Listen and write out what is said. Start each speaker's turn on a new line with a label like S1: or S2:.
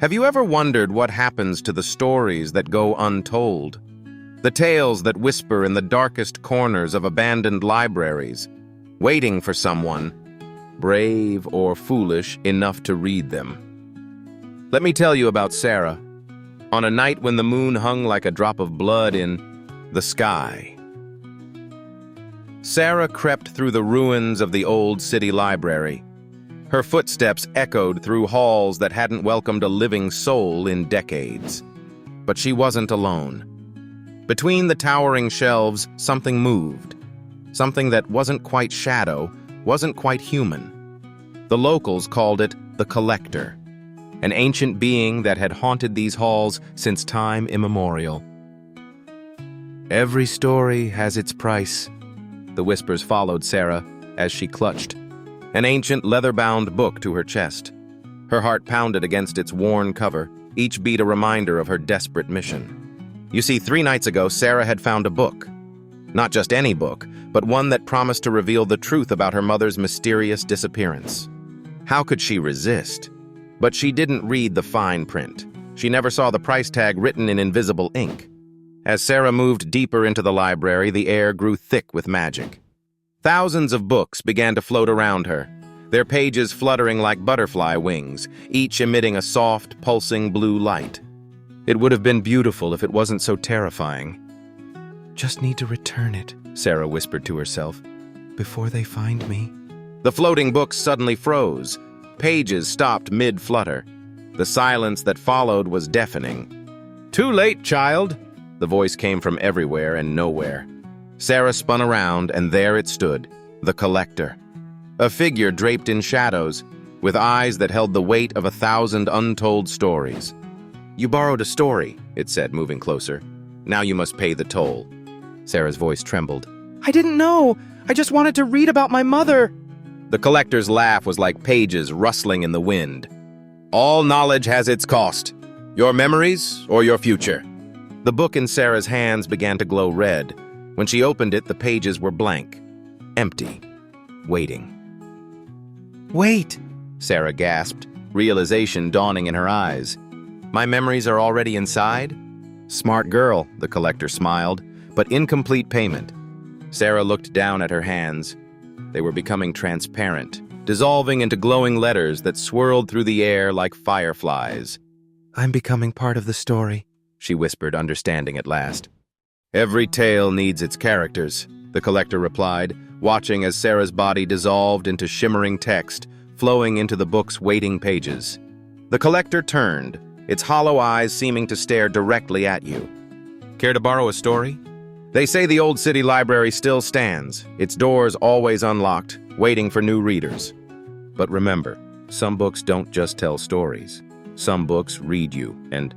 S1: Have you ever wondered what happens to the stories that go untold? The tales that whisper in the darkest corners of abandoned libraries, waiting for someone, brave or foolish, enough to read them. Let me tell you about Sarah. On a night when the moon hung like a drop of blood in the sky, Sarah crept through the ruins of the old city library. Her footsteps echoed through halls that hadn't welcomed a living soul in decades. But she wasn't alone. Between the towering shelves, something moved. Something that wasn't quite shadow, wasn't quite human. The locals called it the Collector, an ancient being that had haunted these halls since time immemorial. Every story has its price. The whispers followed Sarah as she clutched an ancient leather-bound book to her chest. Her heart pounded against its worn cover, each beat a reminder of her desperate mission. You see, 3 nights ago, Sarah had found a book. Not just any book, but one that promised to reveal the truth about her mother's mysterious disappearance. How could she resist? But she didn't read the fine print. She never saw the price tag written in invisible ink. As Sarah moved deeper into the library, the air grew thick with magic. Thousands of books began to float around her, their pages fluttering like butterfly wings, each emitting a soft, pulsing blue light. It would have been beautiful if it wasn't so terrifying. "Just need to return it," Sarah whispered to herself, "before they find me." The floating books suddenly froze. Pages stopped mid-flutter. The silence that followed was deafening. "Too late, child!" The voice came from everywhere and nowhere. Sarah spun around, and there it stood, the Collector. A figure draped in shadows, with eyes that held the weight of 1,000 untold stories. "You borrowed a story," it said, moving closer. "Now you must pay the toll." Sarah's voice trembled. "I didn't know! I just wanted to read about my mother!" The Collector's laugh was like pages rustling in the wind. "All knowledge has its cost. Your memories or your future." The book in Sarah's hands began to glow red. When she opened it, the pages were blank, empty, waiting. "Wait!" Sarah gasped, realization dawning in her eyes. "My memories are already inside?" "Smart girl," the Collector smiled, "but incomplete payment." Sarah looked down at her hands. They were becoming transparent, dissolving into glowing letters that swirled through the air like fireflies. "I'm becoming part of the story," she whispered, understanding at last. "Every tale needs its characters," the Collector replied, watching as Sarah's body dissolved into shimmering text, flowing into the book's waiting pages. The Collector turned, its hollow eyes seeming to stare directly at you. "Care to borrow a story?" They say the old city library still stands, its doors always unlocked, waiting for new readers. But remember, some books don't just tell stories. Some books read you, and